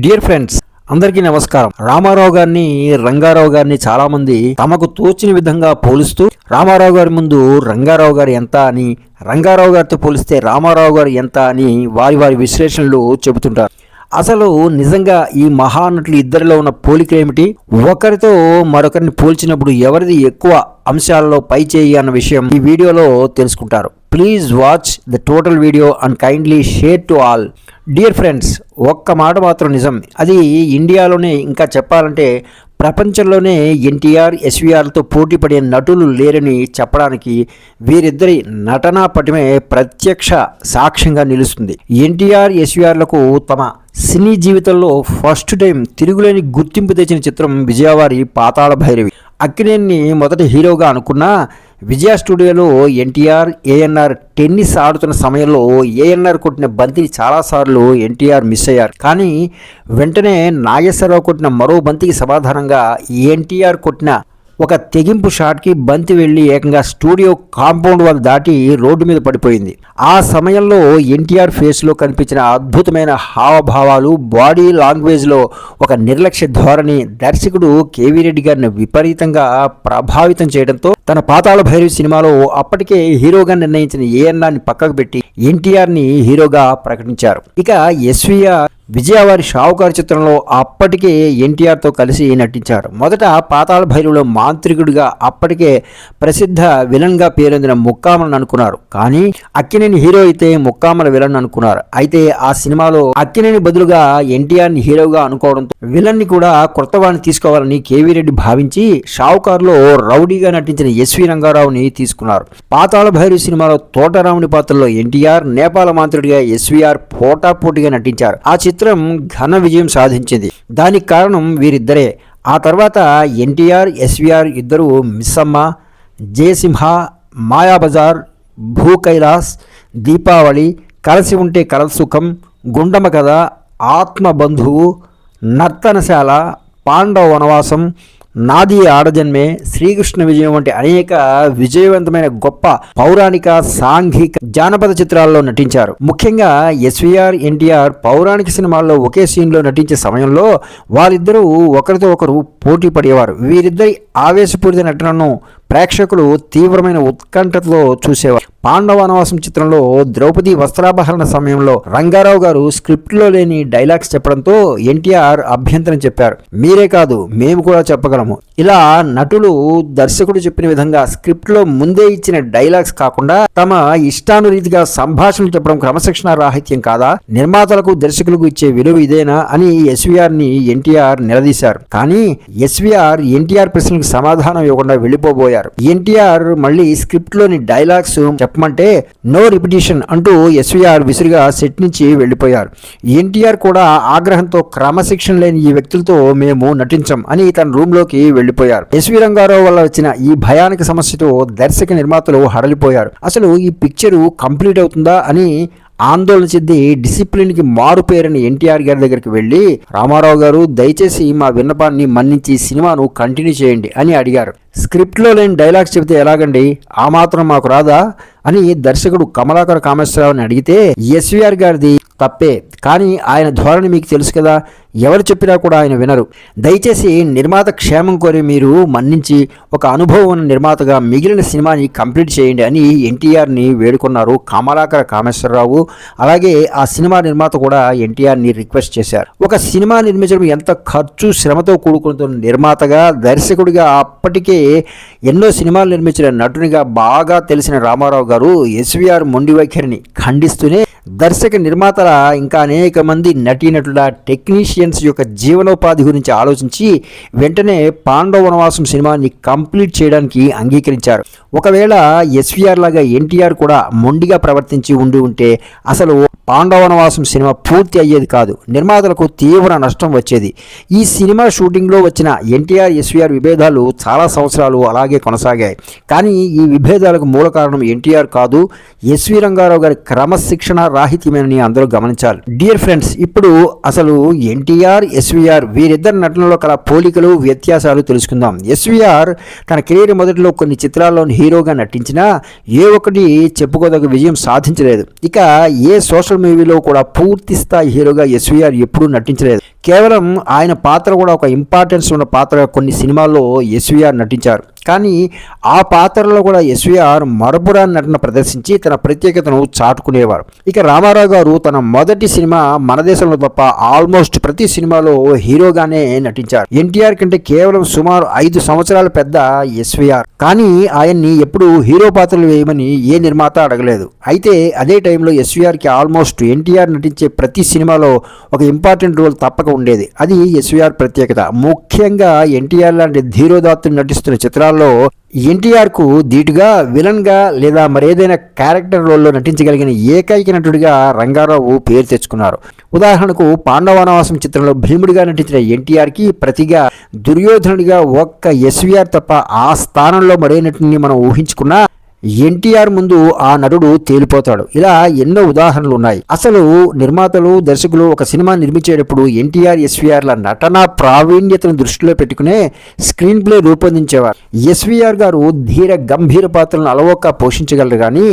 Dear friends, అందరికీ నమస్కారం. రామారావు గారిని రంగారావు గారిని చాలా మంది తమకు తోచిన విధంగా పోలుస్తూ రామారావు గారి ముందు రంగారావు గారు ఎంత అని, రంగారావు గారితో పోలిస్తే రామారావు గారు ఎంత అని వారి విశ్లేషణలు చెబుతుంటారు. అసలు నిజంగా ఈ మహానటులు ఇద్దరిలో ఉన్న పోలిక ఏమిటి? ఒకరితో మరొకరిని పోల్చినప్పుడు ఎవరిది ఎక్కువ అంశాలలో పై చేయి అన్న విషయం ఈ వీడియోలో తెలుసుకుంటారు. Please watch the total video and kindly share to all. Dear friends, ఒక్క మాట మాత్రం నిజం, అది ఇండియాలోనే, ఇంకా చెప్పాలంటే ప్రపంచంలోనే ఎన్టీఆర్ ఎస్వీఆర్లతో పోటీ పడే నటులు లేరని చెప్పడానికి వీరిద్దరి నటనా పటిమే ప్రత్యక్ష సాక్ష్యంగా నిలుస్తుంది. ఎన్టీఆర్ ఎస్వీఆర్లకు తమ సినీ జీవితంలో ఫస్ట్ టైం తిరుగులేని గుర్తింపు తెచ్చిన చిత్రం విజయవారి పాతాళ భైరవి. అక్కినేని మొదటి హీరోగా అనుకున్నా విజయ స్టూడియోలో ఎన్టీఆర్ ఏఎన్ఆర్ టెన్నిస్ ఆడుతున్న సమయంలో ఏఎన్ఆర్ కొట్టిన బంతిని చాలాసార్లు ఎన్టీఆర్ మిస్ అయ్యారు. కానీ వెంటనే నాగేశ్వరరావు కొట్టిన మరో బంతికి సమాధానంగా ఎన్టీఆర్ కొట్టిన ఒక తెగింపు షాట్కి బంతి వెళ్ళి ఏకంగా స్టూడియో కాంపౌండ్ వాల్ దాటి రోడ్డు మీద పడిపోయింది. ఆ సమయంలో ఎన్టీఆర్ ఫేస్లో కనిపించిన అద్భుతమైన హావభావాలు, బాడీ లాంగ్వేజ్లో ఒక నిర్లక్ష్య ధోరణి దర్శకుడు కేవీ రెడ్డి గారిని విపరీతంగా ప్రభావితం చేయడంతో తన పాతాళ భైరవి సినిమాలో అప్పటికే హీరోగా నిర్ణయించిన ఏఎన్ఆర్ని పక్కకు పెట్టి ఎన్టీఆర్ని హీరోగా ప్రకటించారు. ఇక ఎస్వీఆర్ విజయవారి షావుకారు చిత్రంలో అప్పటికే ఎన్టీఆర్తో కలిసి నటించారు. మొదట పాతాళ భైరవిలో మాంత్రికుడిగా అప్పటికే ప్రసిద్ధ విలన్గా పేరొందిన ముక్కామలను అనుకున్నారు. కానీ అక్కినేని హీరో అయితే ముక్కామల విలన్ అనుకున్నారు. అయితే ఆ సినిమాలో అక్కినేని బదులుగా ఎన్టీఆర్ని హీరోగా అనుకోవడంతో విలన్ని కూడా కొత్తవాడిని తీసుకోవాలని కేవీ రెడ్డి భావించి షావుకారులో రౌడీగా నటించిన ఎస్వి రంగారావుని తీసుకున్నారు. పాతాళ భైరవి సినిమాలో తోటరాముని పాత్రలో ఎన్టీఆర్, నేపాల మాంత్రుడిగా ఎస్వీఆర్ పోటాపోటీగా నటించారు. ఆ చిత్రం ఘన విజయం సాధించింది. దానికి కారణం వీరిద్దరే. ఆ తర్వాత ఎన్టీఆర్ ఎస్వీఆర్ ఇద్దరు మిస్సమ్మ, జయసింహ, మాయాబజార్, భూ కైలాస్, దీపావళి, కలసి ఉంటే కలల సుఖం, గుండమ్మ కథ, ఆత్మబంధువు, నర్తనశాల, పాండవ వనవాసం, నాది ఆడజన్మే, శ్రీకృష్ణ విజయం వంటి అనేక విజయవంతమైన గొప్ప పౌరాణిక, సాంఘిక, జానపద చిత్రాల్లో నటించారు. ముఖ్యంగా ఎస్వీఆర్, ఎన్టీఆర్ పౌరాణిక సినిమాల్లో ఒకే సీన్లో నటించే సమయంలో వారిద్దరూ ఒకరితో ఒకరు పోటీ పడేవారు. వీరిద్దరి ఆవేశపూరిత నటనను ప్రేక్షకులు తీవ్రమైన ఉత్కంఠతో చూసేవారు. పాండవ వనవాసం చిత్రంలో ద్రౌపది వస్త్రాపహరణ సమయంలో రంగారావు గారు స్క్రిప్ట్లో లేని డైలాగ్స్ చెప్పడంతో ఎన్టీఆర్ అభ్యంతరం చెప్పారు. మీరే కాదు, మేము కూడా చెప్పగలము. ఇలా నటులు దర్శకుడు చెప్పిన విధంగా స్క్రిప్ట్లో ముందే ఇచ్చిన డైలాగ్స్ కాకుండా తమ ఇష్టానురీతిగా సంభాషణలు చెప్పడం క్రమశిక్షణ రాహిత్యం కాదా? నిర్మాతలకు దర్శకులకు ఇచ్చే విలువ ఇదేనా అని ఎస్వీఆర్ని ఎన్టీఆర్ నిలదీశారు. కానీ ఎస్వీఆర్ ఎన్టీఆర్ ప్రశ్నలకు సమాధానం ఇవ్వకుండా వెళ్ళిపోబోయారు. ఎన్టీఆర్ మళ్ళీ స్క్రిప్ట్ లోని డైలాగ్స్ చెప్పమంటే నో రిపిటిషన్ అంటూ ఎస్వీఆర్ విసురుగా సెట్ నుంచి వెళ్ళిపోయారు. ఎన్టీఆర్ కూడా ఆగ్రహంతో క్రమశిక్షణ లేని ఈ వ్యక్తులతో మేము నటించం అని తన రూమ్ లోకి వెళ్ళిపోయారు. ఎస్వి రంగారావు వల్ల వచ్చిన ఈ భయానక సమస్యతో దర్శక నిర్మాతలు హడలిపోయారు. అసలు ఈ పిక్చరు కంప్లీట్ అవుతుందా అని ఆందోళన చెంది డిసిప్లిన్కి మారు పేరని ఎన్టీఆర్ గారి దగ్గరికి వెళ్ళి, రామారావు గారు దయచేసి మా విన్నపాన్ని మన్నించి సినిమాను కంటిన్యూ చేయండి అని అడిగారు. స్క్రిప్ట్లో లేని డైలాగ్స్ చెబితే ఎలాగండి, ఆ మాత్రం మాకు రాదా అని దర్శకుడు కమలాకర కామేశ్వరరావుని అడిగితే ఎస్వీఆర్ గారిది తప్పే, కానీ ఆయన ధోరణి మీకు తెలుసు కదా, ఎవరు చెప్పినా కూడా ఆయన వినరు. దయచేసి నిర్మాత క్షేమం కోరి మీరు మన్నించి ఒక అనుభవం ఉన్న నిర్మాతగా మిగిలిన సినిమాని కంప్లీట్ చేయండి అని ఎన్టీఆర్ని వేడుకున్నారు కమలాకర కామేశ్వరరావు. అలాగే ఆ సినిమా నిర్మాత కూడా ఎన్టీఆర్ని రిక్వెస్ట్ చేశారు. ఒక సినిమా నిర్మించడం ఎంత ఖర్చు, శ్రమతో కూడుకున్న నిర్మాతగా, దర్శకుడిగా అప్పటికే ఎన్నో సినిమాలు నిర్మించిన నటునిగా బాగా తెలిసిన రామారావు గారు ఎస్వీఆర్ మొండి వైఖరిని ఖండిస్తూనే దర్శక నిర్మాతల, ఇంకా అనేక మంది నటీనటుల, టెక్నీషియన్స్ యొక్క జీవనోపాధి గురించి ఆలోచించి వెంటనే పాండవ వనవాసం సినిమాని కంప్లీట్ చేయడానికి అంగీకరించారు. ఒకవేళ ఎస్వీఆర్ లాగా ఎన్టీఆర్ కూడా మొండిగా ప్రవర్తించి ఉంటే అసలు పాండవ వనవాసం సినిమా పూర్తి అయ్యేది కాదు. నిర్మాతలకు తీవ్ర నష్టం వచ్చేది. ఈ సినిమా షూటింగ్లో వచ్చిన ఎన్టీఆర్ ఎస్వీఆర్ విభేదాలు చాలా సంవత్సరాలు అలాగే కొనసాగాయి. కానీ ఈ విభేదాలకు మూల కారణం ఎన్టీఆర్ కాదు, ఎస్వి రంగారావు గారి క్రమశిక్షణ రాహిత్యమేనని అందరూ గమనించాలి. డియర్ ఫ్రెండ్స్, ఇప్పుడు అసలు ఎన్టీఆర్ ఎస్వీఆర్ వీరిద్దరి నటనలో కల పోలికలు, వ్యత్యాసాలు తెలుసుకుందాం. ఎస్వీఆర్ తన కెరీర్ మొదటిలో కొన్ని చిత్రాల్లో హీరోగా నటించినా ఏ ఒక్కటి చెప్పుకోదగ్గ విజయం సాధించలేదు. ఇక ఏ సోషల్ మూవీలో కూడా పూర్తి స్థాయి హీరోగా ఎస్వీఆర్ ఎప్పుడూ నటించలేదు. కేవలం ఆయన పాత్ర కూడా ఒక ఇంపార్టెన్స్ ఉన్న పాత్ర కొన్ని సినిమాల్లో ఎస్వీఆర్ నటించారు. కానీ ఆ పాత్రలో కూడా ఎస్వీఆర్ మరపురాని నటన ప్రదర్శించి తన ప్రత్యేకతను చాటుకునేవారు. ఇక రామారావు గారు తన మొదటి సినిమా మన దేశంలో తప్ప ఆల్మోస్ట్ ప్రతి సినిమాలో హీరోగానే నటించారు. ఎన్టీఆర్ కంటే కేవలం సుమారు 5 సంవత్సరాల పెద్ద ఎస్వీఆర్. కానీ ఆయన్ని ఎప్పుడు హీరో పాత్రలు వేయమని ఏ నిర్మాత అడగలేదు. అయితే అదే టైంలో ఎస్వీఆర్కి ఆల్మోస్ట్ ఎన్టీఆర్ నటించే ప్రతి సినిమాలో ఒక ఇంపార్టెంట్ రోల్ తప్పక ఉండేది. అది ఎస్వీఆర్ ప్రత్యేకత. ముఖ్యంగా ఎన్టీఆర్ లాంటి ధీరోదాత్తులు నటిస్తున్న చిత్రాల్లో ఎన్టీఆర్కు ధీటుగా విలన్గా లేదా మరేదైనా క్యారెక్టర్ రోల్లో నటించగలిగిన ఏకైక నటుడిగా రంగారావు పేరు తెచ్చుకున్నారు. ఉదాహరణకు పాండవనవాసం చిత్రంలో భీముడిగా నటించిన ఎన్టీఆర్కి ప్రతిగా దుర్యోధనుడిగా ఒక్క ఎస్వీఆర్ తప్ప ఆ స్థానంలో మరే నటుడిని మనం ఊహించుకున్నా ఎన్టీఆర్ ముందు ఆ నటుడు తేలిపోతాడు. ఇలా ఎన్నో ఉదాహరణలు ఉన్నాయి. అసలు నిర్మాతలు దర్శకులు ఒక సినిమా నిర్మించేటప్పుడు ఎన్టీఆర్ ఎస్వీఆర్ల నటనా ప్రావీణ్యతను దృష్టిలో పెట్టుకునే స్క్రీన్ ప్లే రూపొందించేవారు. ఎస్వీఆర్ గారు ధీర గంభీర పాత్రలను అలవోక పోషించగలరు. కానీ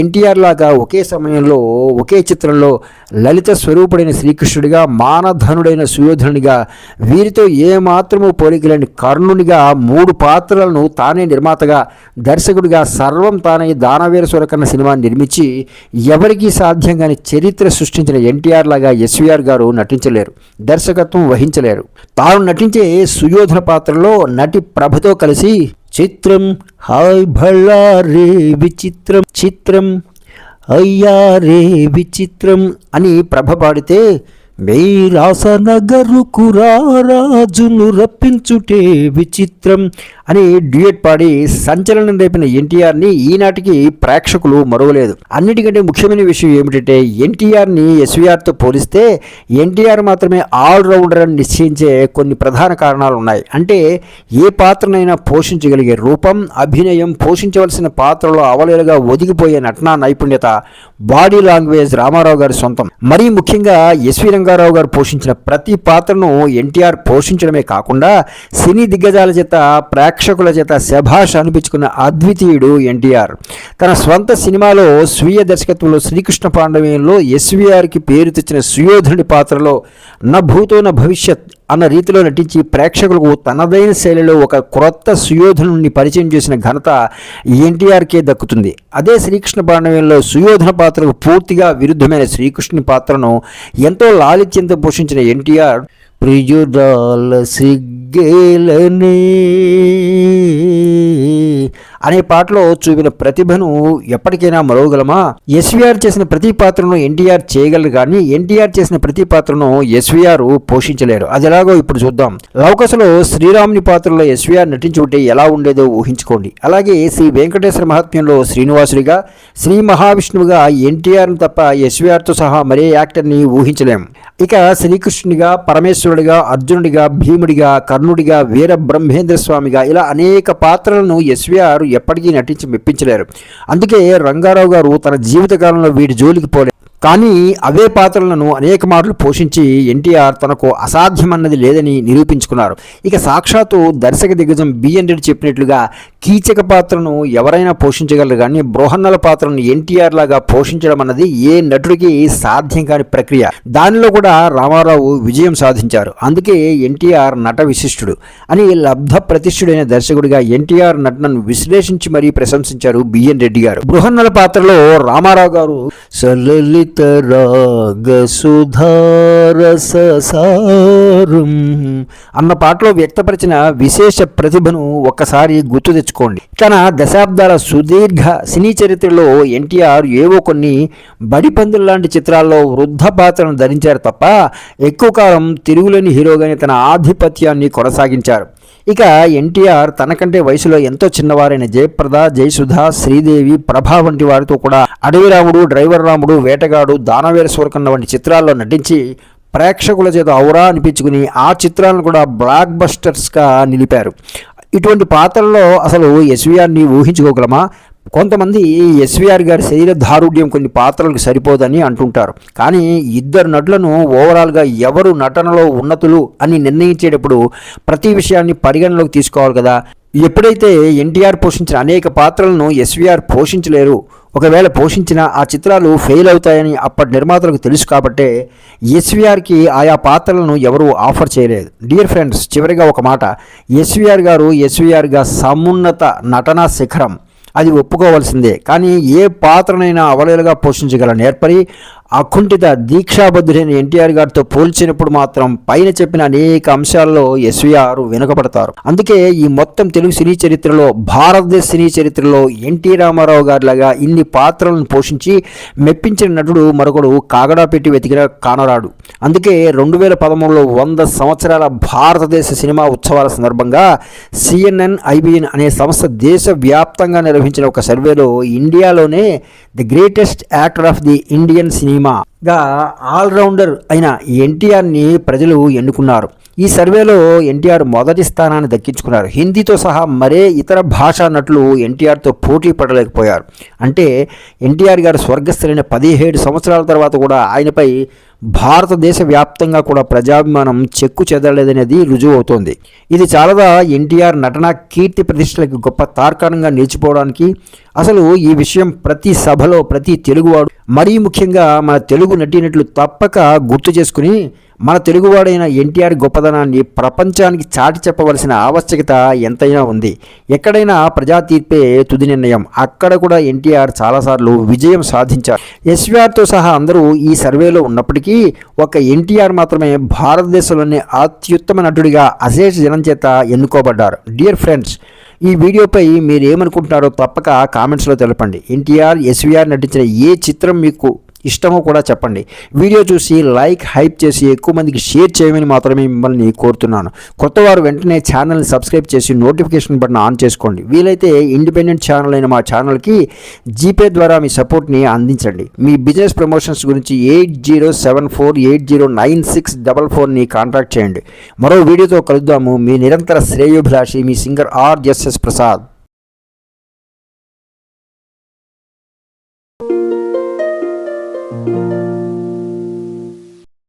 ఎన్టీఆర్ లాగా ఒకే సమయంలో ఒకే చిత్రంలో లలిత స్వరూపుడైన శ్రీకృష్ణుడిగా, మానధనుడైన సుయోధనుడిగా, వీరితో ఏమాత్రము పోలికలేని కర్ణునిగా 3 పాత్రలను తానే నిర్మాతగా దర్శకుడిగా సర్వం తానే దానవీర సూరకర్ణ సినిమా నిర్మించి ఎవరికీ సాధ్యం కాని చరిత్ర సృష్టించిన ఎన్టీఆర్ లాగా ఎస్వీఆర్ గారు నటించలేరు, దర్శకత్వం వహించలేరు. తాను నటించే సుయోధన పాత్రలో నటి ప్రభతో కలిసి చిత్రం హాయ్ భళ్ళా రే విచిత్రం చిత్రం అయ్యా రే విచిత్రం అని ప్రభ పాడితే మేరాసనగరు కురారాజును రప్పించుటే విచిత్రం అని డ్యూయట్ పాడి సంచలనం రేపిన ఎన్టీఆర్ని ఈనాటికి ప్రేక్షకులు మరువలేదు. అన్నిటికంటే ముఖ్యమైన విషయం ఏమిటంటే ఎన్టీఆర్ని ఎస్వీఆర్తో పోలిస్తే ఎన్టీఆర్ మాత్రమే ఆల్రౌండర్ అని నిశ్చయించే కొన్ని ప్రధాన కారణాలు ఉన్నాయి. అంటే ఏ పాత్రనైనా పోషించగలిగే రూపం, అభినయం, పోషించవలసిన పాత్రలో అవలేలుగా ఒదిగిపోయే నటనా నైపుణ్యత, బాడీ లాంగ్వేజ్ రామారావు గారి సొంతం. మరీ ముఖ్యంగా ఎస్వీ రంగారావు గారు పోషించిన ప్రతి పాత్రను ఎన్టీఆర్ పోషించడమే కాకుండా సినీ దిగ్గజాల చేత ప్రేక్షకుల చేత శభాష్ అనిపించుకున్న అద్వితీయుడు ఎన్టీఆర్. తన స్వంత సినిమాలో స్వీయ దర్శకత్వంలో శ్రీకృష్ణ పాండవ్యంలో ఎస్వీఆర్కి పేరు తెచ్చిన సుయోధనుడి పాత్రలో న భూతో న భవిష్యత్ అన్న రీతిలో నటించి ప్రేక్షకులకు తనదైన శైలిలో ఒక క్రొత్త సుయోధనుడిని పరిచయం చేసిన ఘనత ఎన్టీఆర్కే దక్కుతుంది. అదే శ్రీకృష్ణ పాండవ్యంలో సుయోధన పాత్రకు పూర్తిగా విరుద్ధమైన శ్రీకృష్ణుని పాత్రను ఎంతో లాలిత్యంతో పోషించిన ఎన్టీఆర్ ప్రియురాల సిగ్గేలనే అనే పాటలో చూపిన ప్రతిభను ఎప్పటికైనా మరవగలమా? ఎస్వీఆర్ చేసిన ప్రతి పాత్రను ఎన్టీఆర్ చేయగలరు, కానీ ఎన్టీఆర్ చేసిన ప్రతి పాత్రను ఎస్వీఆర్ పోషించలేరు. అది ఎలాగో ఇప్పుడు చూద్దాం. లవకసలో శ్రీరాముని పాత్రలో ఎస్వీఆర్ నటించి ఉంటే ఎలా ఉండేదో ఊహించుకోండి. అలాగే శ్రీ వెంకటేశ్వర మహాత్మ్యంలో శ్రీనివాసుడిగా, శ్రీ మహావిష్ణువుగా ఎన్టీఆర్ను తప్ప ఎస్వీఆర్తో సహా మరే యాక్టర్ని ఊహించలేం. ఇక శ్రీకృష్ణుడిగా, పరమేశ్వరుడిగా, అర్జునుడిగా, భీముడిగా, కర్ణుడిగా, వీర బ్రహ్మేంద్ర స్వామిగా ఇలా అనేక పాత్రలను ఎస్వీఆర్ ఎప్పటికీ నటించి మెప్పించలేరు. అందుకే రంగారావు గారు తన జీవితకాలంలో వీటి జోలికి పోలేదు. కానీ అవే పాత్రలను అనేక మార్లు పోషించి ఎన్టీఆర్ తనకు అసాధ్యమన్నది లేదని నిరూపించుకున్నారు. ఇక సాక్షాత్తు దర్శక దిగ్గజం బిఎన్ రెడ్డి చెప్పినట్లుగా కీచక పాత్రను ఎవరైనా పోషించగలరు, కానీ బృహన్నల పాత్రను ఎన్టీఆర్ లాగా పోషించడం అన్నది ఏ నటుడికి సాధ్యం కాని ప్రక్రియ. దానిలో కూడా రామారావు విజయం సాధించారు. అందుకే ఎన్టీఆర్ నట విశిష్టుడు అని లబ్ధ ప్రతిష్ఠుడైన దర్శకుడిగా ఎన్టీఆర్ నటనను విశ్లేషించి మరీ ప్రశంసించారు బిఎన్ రెడ్డి గారు. బృహన్నల పాత్రలో రామారావు గారు సలలిత రాగ సుధారసారం అన్న పాటలో వ్యక్తపరిచిన విశేష ప్రతిభను ఒక్కసారి గుర్తు తెచ్చుకోండి. తన దశాబ్దాల సుదీర్ఘ సినీ చరిత్రలో ఎన్టీఆర్ ఏవో కొన్ని బడిపందుల లాంటి చిత్రాల్లో వృద్ధ పాత్రను ధరించారు తప్ప ఎక్కువ కాలం తిరుగులేని హీరోగానే తన ఆధిపత్యాన్ని కొనసాగించారు. ఇక ఎన్టీఆర్ తనకంటే వయసులో ఎంతో చిన్నవారైన జయప్రద, జయసుధ, శ్రీదేవి, ప్రభా వంటి వారితో కూడా అడవి రాముడు, డ్రైవర్ రాముడు, వేటగాడు, దానవీర సూరకర్ణ వంటి చిత్రాల్లో నటించి ప్రేక్షకుల చేత ఔరా అనిపించుకుని ఆ చిత్రాలను కూడా బ్లాక్ బస్టర్స్గా నిలిపారు. ఇటువంటి పాత్రల్లో అసలు ఎస్వీఆర్ని ఊహించుకోగలమా? కొంతమంది ఎస్వీఆర్ గారి శరీర దారుఢ్యం కొన్ని పాత్రలకు సరిపోదని అంటుంటారు. కానీ ఇద్దరు నటులను ఓవరాల్గా ఎవరు నటనలో ఉన్నతులు అని నిర్ణయించేటప్పుడు ప్రతి విషయాన్ని పరిగణలోకి తీసుకోవాలి కదా. ఎప్పుడైతే ఎన్టీఆర్ పోషించిన అనేక పాత్రలను ఎస్వీఆర్ పోషించలేరు, ఒకవేళ పోషించిన ఆ చిత్రాలు ఫెయిల్ అవుతాయని అప్పటి నిర్మాతలకు తెలుసు కాబట్టే ఎస్వీఆర్కి ఆయా పాత్రలను ఎవరూ ఆఫర్ చేయలేదు. డియర్ ఫ్రెండ్స్, చివరిగా ఒక మాట, ఎస్వీఆర్గా సమున్నత నటనా శిఖరం, అది ఒప్పుకోవాల్సిందే. కానీ ఏ పాత్రనైనా అవలేలుగా పోషించగల నేర్పరి, అకుంఠిత దీక్షాబద్ధుడైన ఎన్టీఆర్ గారితో పోల్చినప్పుడు మాత్రం పైన చెప్పిన అనేక అంశాల్లో ఎస్వీఆర్ వెనుకబడతారు. అందుకే ఈ మొత్తం తెలుగు సినీ చరిత్రలో, భారతదేశ సినీ చరిత్రలో ఎన్టీ రామారావు గారిలాగా ఇన్ని పాత్రలను పోషించి మెప్పించిన నటుడు మరొకడు కాగడా పెట్టి వెతికిన కానరాడు. అందుకే 2013లో 100 సంవత్సరాల భారతదేశ సినిమా ఉత్సవాల సందర్భంగా CNN IBN అనే సంస్థ దేశవ్యాప్తంగా నిర్వహించిన ఒక సర్వేలో ఇండియాలోనే the greatest actor of the Indian సినిమాగా ఆల్రౌండర్ అయిన ఎన్టీఆర్ని ప్రజలు ఎన్నుకున్నారు. ఈ సర్వేలో ఎన్టీఆర్ మొదటి స్థానాన్ని దక్కించుకున్నారు. హిందీతో సహా మరే ఇతర భాషా నటులు ఎన్టీఆర్తో పోటీ పడలేకపోయారు. అంటే ఎన్టీఆర్ గారు స్వర్గస్థులైన 17 సంవత్సరాల తర్వాత కూడా ఆయనపై భారతదేశ వ్యాప్తంగా కూడా ప్రజాభిమానం చెక్కు చెదరలేదనేది రుజువు అవుతోంది. ఇది చాలదా ఎన్టీఆర్ నటనా కీర్తి ప్రతిష్టలకు గొప్ప తార్కాణంగా నిలిచిపోవడానికి? అసలు ఈ విషయం ప్రతి సభలో ప్రతి తెలుగువాడు, మరీ ముఖ్యంగా మన తెలుగు నటీనటులు తప్పక గుర్తు చేసుకుని మన తెలుగువాడైన ఎన్టీఆర్ గొప్పదనాన్ని ప్రపంచానికి చాటి చెప్పవలసిన ఆవశ్యకత ఎంతైనా ఉంది. ఎక్కడైనా ప్రజా తీర్పే తుది నిర్ణయం. అక్కడ కూడా ఎన్టీఆర్ చాలాసార్లు విజయం సాధించారు. ఎస్వీఆర్తో సహా అందరూ ఈ సర్వేలో ఉన్నప్పటికీ ఒక ఎన్టీఆర్ మాత్రమే భారతదేశంలోని అత్యుత్తమ నటుడిగా అశేష జనం చేత ఎన్నుకోబడ్డారు. డియర్ ఫ్రెండ్స్, ఈ వీడియోపై మీరు ఏమనుకుంటున్నారో తప్పక కామెంట్స్లో తెలపండి. ఎన్టీఆర్, ఎస్వీఆర్ నటించిన ఏ చిత్రం మీకు ఇష్టమో కూడా చెప్పండి. వీడియో చూసి లైక్, హైప్ చేసి ఎక్కువ మందికి షేర్ చేయమని మాత్రమే మిమ్మల్ని కోరుతున్నాను. కొత్తవారు వెంటనే ఛానల్ని సబ్స్క్రైబ్ చేసి నోటిఫికేషన్ బటన్ ఆన్ చేసుకోండి. వీలైతే ఇండిపెండెంట్ ఛానల్ అయిన మా ఛానల్కి జీపే ద్వారా మీ సపోర్ట్ని అందించండి. మీ బిజినెస్ ప్రమోషన్స్ గురించి 8074809644ని కాంటాక్ట్ చేయండి. మరో వీడియోతో కలుద్దాము. మీ నిరంతర శ్రేయోభిలాషి, మీ సింగర్ RSS ప్రసాద్.